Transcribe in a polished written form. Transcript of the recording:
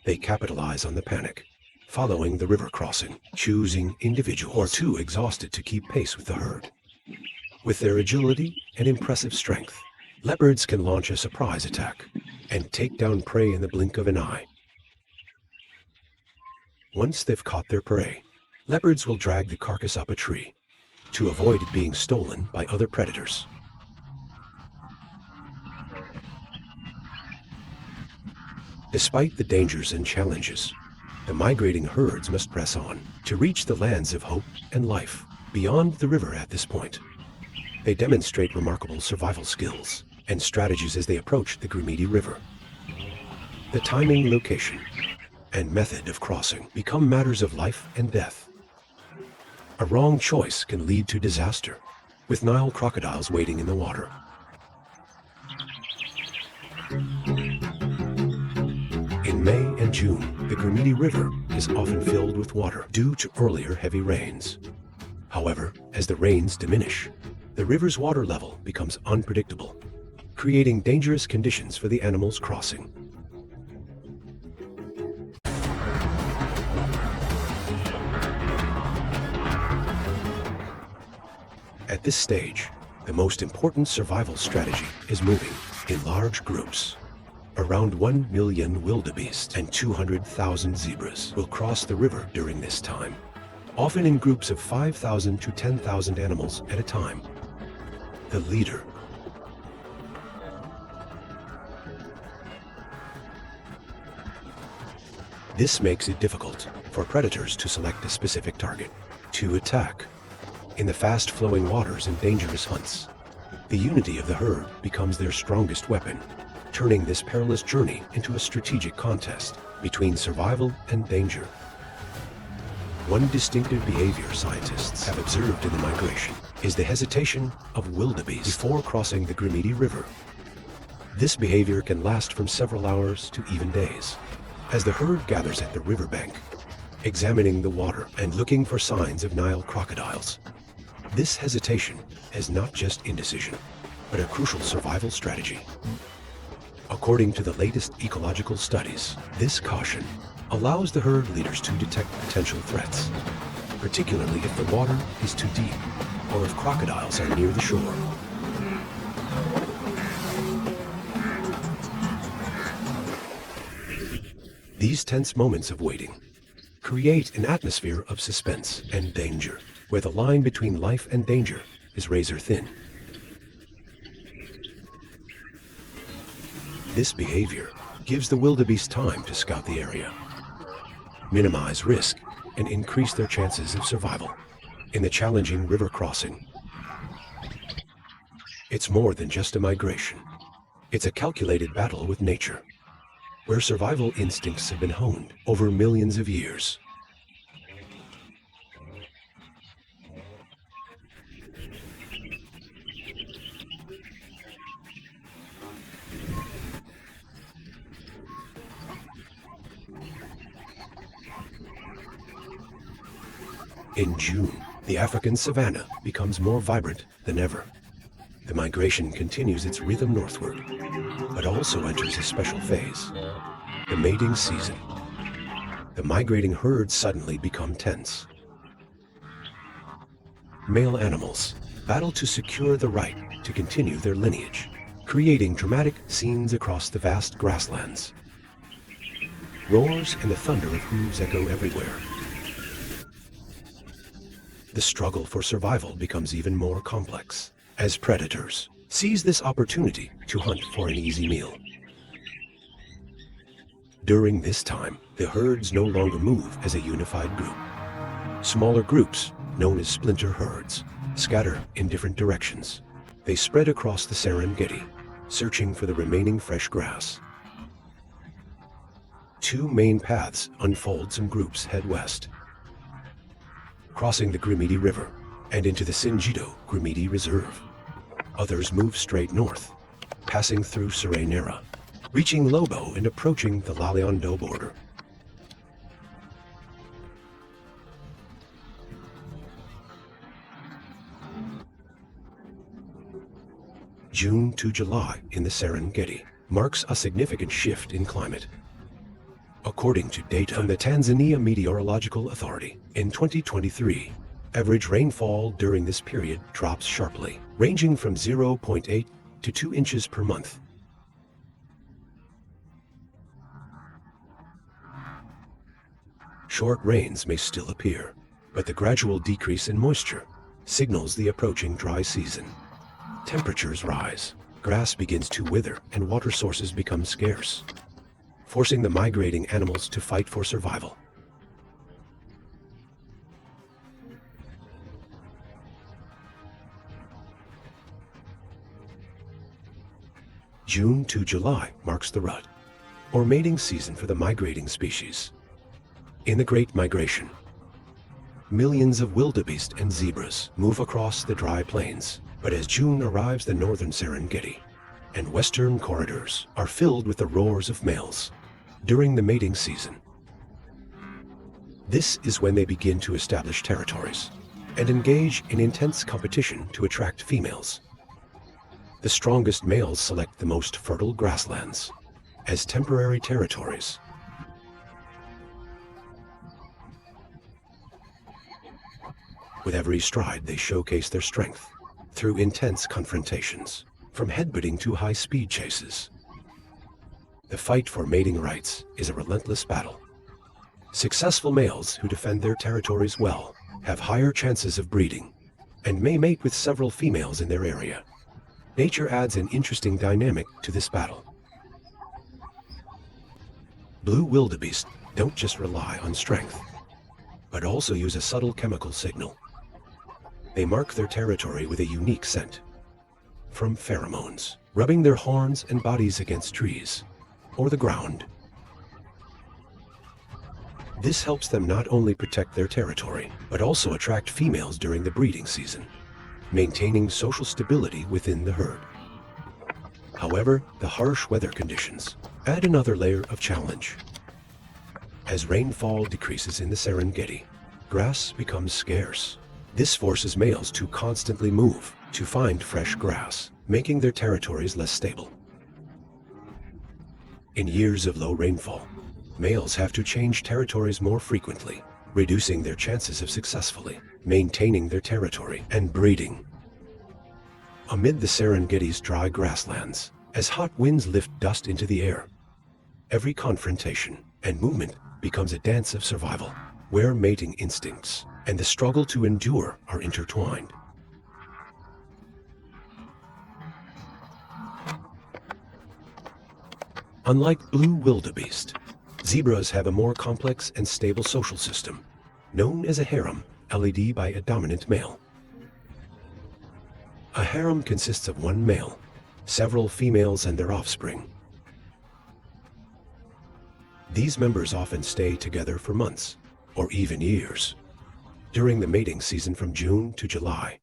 They capitalize on the panic, following the river crossing, choosing individuals or too exhausted to keep pace with the herd. With their agility and impressive strength, leopards can launch a surprise attack and take down prey in the blink of an eye. Once they've caught their prey, leopards will drag the carcass up a tree to avoid it being stolen by other predators. Despite the dangers and challenges, the migrating herds must press on to reach the lands of hope and life beyond the river at this point. They demonstrate remarkable survival skills and strategies as they approach the Grimidi River. The timing, location, and method of crossing become matters of life and death. A wrong choice can lead to disaster, with Nile crocodiles waiting in the water. In May and June, the Grimidi River is often filled with water due to earlier heavy rains. However, as the rains diminish, the river's water level becomes unpredictable, creating dangerous conditions for the animals crossing. At this stage, the most important survival strategy is moving in large groups. Around 1 million wildebeest and 200,000 zebras will cross the river during this time, often in groups of 5,000 to 10,000 animals at a time. The leader. This makes it difficult for predators to select a specific target to attack. In the fast-flowing waters and dangerous hunts, the unity of the herd becomes their strongest weapon, turning this perilous journey into a strategic contest between survival and danger. One distinctive behavior scientists have observed in the migration is the hesitation of wildebeest before crossing the Grimidi River. This behavior can last from several hours to even days, as the herd gathers at the riverbank, examining the water and looking for signs of Nile crocodiles. This hesitation is not just indecision, but a crucial survival strategy. According to the latest ecological studies, this caution allows the herd leaders to detect potential threats, particularly if the water is too deep or if crocodiles are near the shore. These tense moments of waiting create an atmosphere of suspense and danger, where the line between life and danger is razor thin. This behavior gives the wildebeest time to scout the area, minimize risk, and increase their chances of survival in the challenging river crossing. It's more than just a migration. It's a calculated battle with nature, where survival instincts have been honed over millions of years. In June, the African savanna becomes more vibrant than ever. The migration continues its rhythm northward, but also enters a special phase, the mating season. The migrating herds suddenly become tense. Male animals battle to secure the right to continue their lineage, creating dramatic scenes across the vast grasslands. Roars and the thunder of hooves echo everywhere. The struggle for survival becomes even more complex, as predators seize this opportunity to hunt for an easy meal. During this time, the herds no longer move as a unified group. Smaller groups, known as splinter herds, scatter in different directions. They spread across the Serengeti, searching for the remaining fresh grass. Two main paths unfold. Some groups head west, crossing the Grimidi River and into the Singido Grimidi Reserve. Others move straight north, passing through Serenera, reaching Lobo and approaching the Laliondo border. June to July in the Serengeti marks a significant shift in climate. According to data from the Tanzania Meteorological Authority, in 2023, average rainfall during this period drops sharply, ranging from 0.8 to 2 inches per month. Short rains may still appear, but the gradual decrease in moisture signals the approaching dry season. Temperatures rise, grass begins to wither, and water sources become scarce, forcing the migrating animals to fight for survival. June to July marks the rut, or mating season for the migrating species. In the Great Migration, millions of wildebeest and zebras move across the dry plains, but as June arrives, the northern Serengeti and western corridors are filled with the roars of males during the mating season. This is when they begin to establish territories and engage in intense competition to attract females. The strongest males select the most fertile grasslands as temporary territories. With every stride, they showcase their strength through intense confrontations, from headbutting to high-speed chases. The fight for mating rights is a relentless battle. Successful males who defend their territories well have higher chances of breeding and may mate with several females in their area. Nature adds an interesting dynamic to this battle. Blue wildebeest don't just rely on strength, but also use a subtle chemical signal. They mark their territory with a unique scent, from pheromones, rubbing their horns and bodies against trees or the ground. This helps them not only protect their territory, but also attract females during the breeding season, maintaining social stability within the herd. However, the harsh weather conditions add another layer of challenge. As rainfall decreases in the Serengeti, grass becomes scarce. This forces males to constantly move to find fresh grass, making their territories less stable. In years of low rainfall, males have to change territories more frequently, reducing their chances of successfully maintaining their territory and breeding. Amid the Serengeti's dry grasslands, as hot winds lift dust into the air, every confrontation and movement becomes a dance of survival, where mating instincts and the struggle to endure are intertwined. Unlike blue wildebeest, zebras have a more complex and stable social system, known as a harem, led by a dominant male. A harem consists of one male, several females, and their offspring. These members often stay together for months, or even years. During the mating season from June to July,